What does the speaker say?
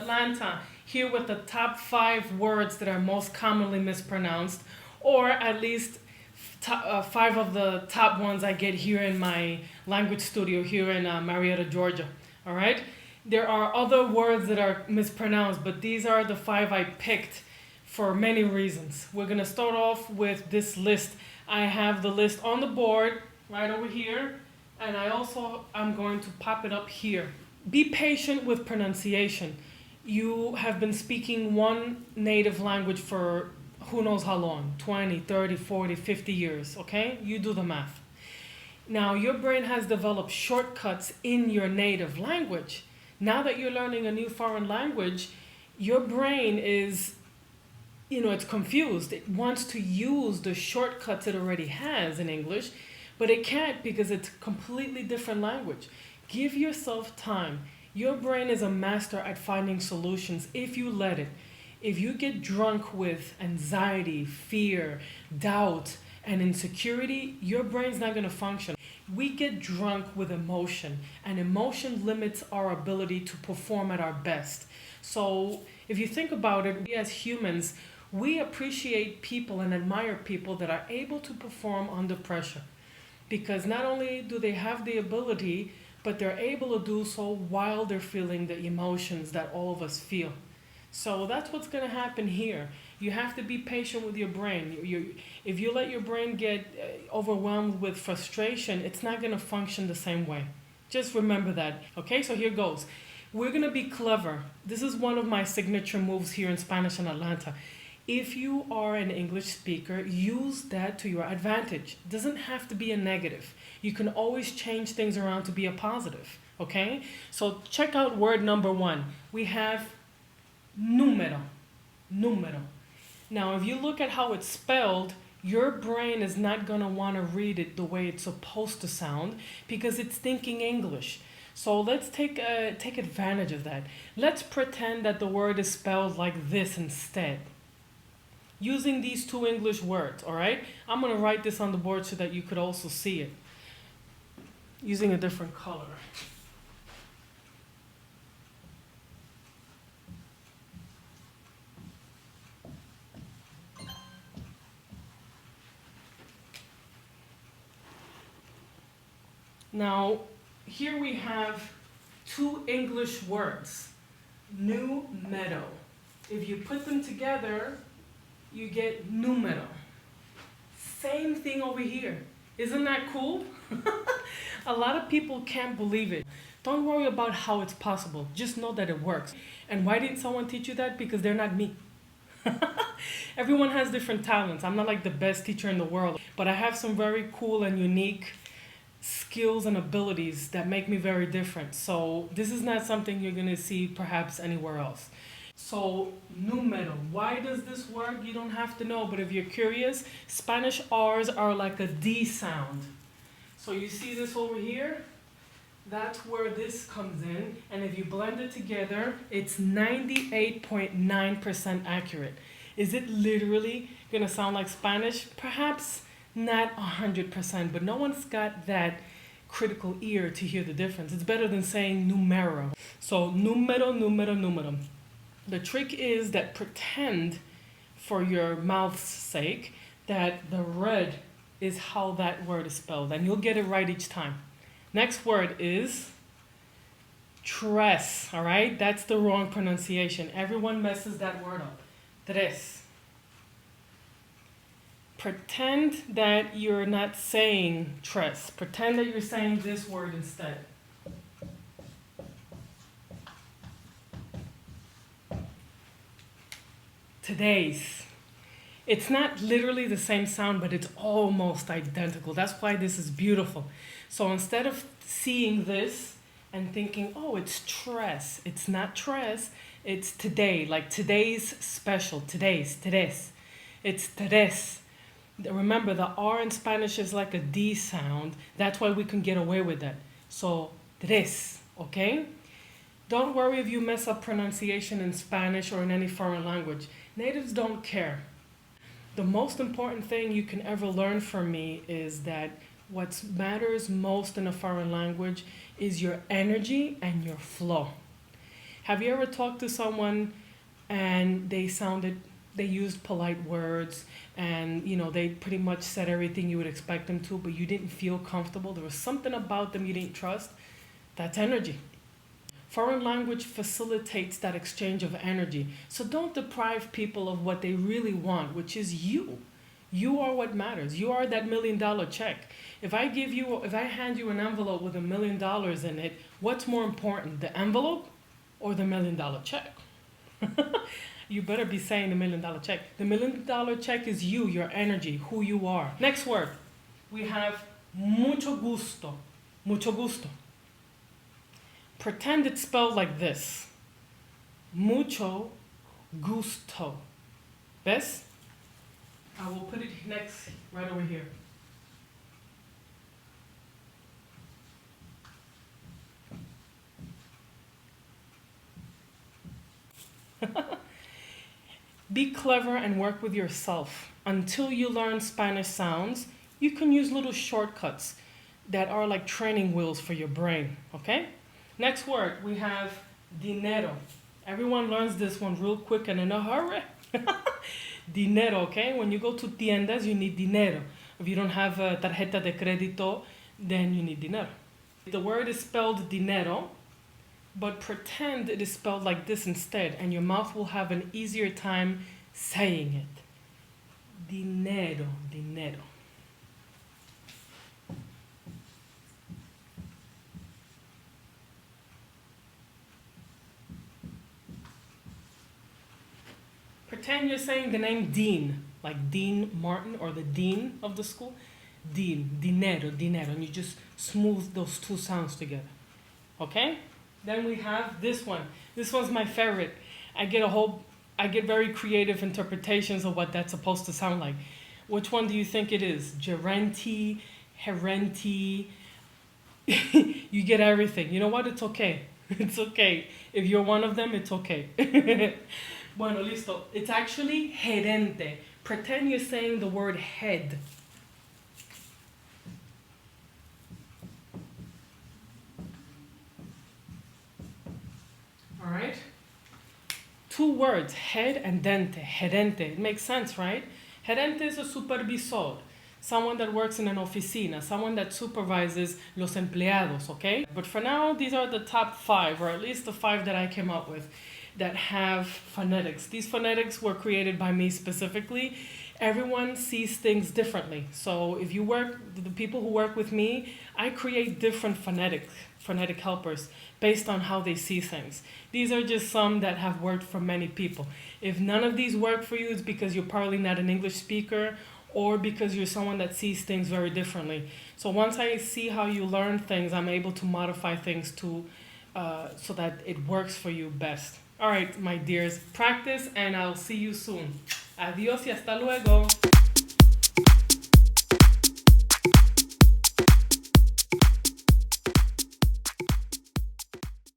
Atlanta, here with the top 5 words that are most commonly mispronounced, or at least 5 of the top ones I get here in my language studio here in Marietta, Georgia. All right? There are other words that are mispronounced, but these are the 5 I picked for many reasons. We're going to start off with this list. I have the list on the board right over here, and I'm going to pop it up here. Be patient with pronunciation. You have been speaking one native language for who knows how long, 20, 30, 40, 50 years, okay? You do the math. Now, your brain has developed shortcuts in your native language. Now that you're learning a new foreign language, your brain is, it's confused. It wants to use the shortcuts it already has in English, but it can't because it's a completely different language. Give yourself time. Your brain is a master at finding solutions if you let it. If you get drunk with anxiety, fear, doubt, and insecurity, your brain's not going to function. We get drunk with emotion, and emotion limits our ability to perform at our best. So if you think about it, we as humans, we appreciate people and admire people that are able to perform under pressure. Because not only do they have the ability, but they're able to do so while they're feeling the emotions that all of us feel. So that's what's going to happen here. You have to be patient with your brain. If you let your brain get overwhelmed with frustration, it's not going to function the same way. Just remember that. Okay, so here goes. We're going to be clever. This is one of my signature moves here in Spanish in Atlanta. If you are an English speaker, use that to your advantage. It doesn't have to be a negative. You can always change things around to be a positive. Okay, so check out word number 1. We have número. Número. Now, if you look at how it's spelled, your brain is not going to want to read it the way it's supposed to sound because it's thinking English. So let's take advantage of that. Let's pretend that the word is spelled like this instead. Using these 2 English words, all right? I'm going to write this on the board so that you could also see it. Using a different color. Now, here we have 2 English words, new meadow. If you put them together, you get número. Same thing over here. Isn't that cool? A lot of people can't believe it. Don't worry about how it's possible. Just know that it works. And why didn't someone teach you that? Because they're not me. Everyone has different talents. I'm not like the best teacher in the world, but I have some very cool and unique skills and abilities that make me very different. So this is not something you're going to see perhaps anywhere else. So, número. Why does this work? You don't have to know, but if you're curious, Spanish R's are like a D sound. So you see this over here? That's where this comes in. And if you blend it together, it's 98.9% accurate. Is it literally going to sound like Spanish? Perhaps not 100%, but no one's got that critical ear to hear the difference. It's better than saying numero. So, número, número, número. The trick is that pretend, for your mouth's sake, that the red is how that word is spelled, and you'll get it right each time. Next word is tres, all right? That's the wrong pronunciation. Everyone messes that word up. Tres. Pretend that you're not saying tres. Pretend that you're saying this word instead. Today's. It's not literally the same sound, but it's almost identical. That's why this is beautiful. So instead of seeing this and thinking, oh, it's tres, it's not tres, it's today, like today's special, today's. It's tres. Remember, the R in Spanish is like a D sound. That's why we can get away with that. So, tres, okay? Don't worry if you mess up pronunciation in Spanish or in any foreign language. Natives don't care. The most important thing you can ever learn from me is that what matters most in a foreign language is your energy and your flow. Have you ever talked to someone and they used polite words and, they pretty much said everything you would expect them to, but you didn't feel comfortable? There was something about them you didn't trust. That's energy. Foreign language facilitates that exchange of energy. So don't deprive people of what they really want, which is you. You are what matters. You are that $1 million check. If I hand you an envelope with $1 million in it, what's more important, the envelope or the $1 million check? You better be saying the $1 million check. The $1 million check is you, your energy, who you are. Next word, we have mucho gusto. Mucho gusto. Pretend it's spelled like this. Mucho gusto. ¿Ves? I will put it next, right over here. Be clever and work with yourself. Until you learn Spanish sounds, you can use little shortcuts that are like training wheels for your brain, okay? Next word, we have dinero. Everyone learns this one real quick and in a hurry. Dinero, okay? When you go to tiendas, you need dinero. If you don't have a tarjeta de crédito, then you need dinero. The word is spelled dinero, but pretend it is spelled like this instead, and your mouth will have an easier time saying it. Dinero, dinero. Pretend you're saying the name Dean, like Dean Martin or the dean of the school. Dean, dinero, dinero, and you just smooth those two sounds together. Okay? Then we have this one. This one's my favorite. I get very creative interpretations of what that's supposed to sound like. Which one do you think it is? Gerenti, herenti. You get everything. You know what? It's okay. It's okay. If you're one of them, it's okay. Bueno, listo. It's actually gerente. Pretend you're saying the word head. All right? Two words, head and dente, gerente. It makes sense, right? Gerente is a supervisor, someone that works in an oficina, someone that supervises los empleados, okay? But for now, these are the top 5, or at least the 5 that I came up with, that have phonetics. These phonetics were created by me specifically. Everyone sees things differently. So if you the people who work with me, I create different phonetic helpers based on how they see things. These are just some that have worked for many people. If none of these work for you, it's because you're probably not an English speaker or because you're someone that sees things very differently. So once I see how you learn things, I'm able to modify things so that it works for you best. All right, my dears, practice and I'll see you soon. Adiós y hasta luego.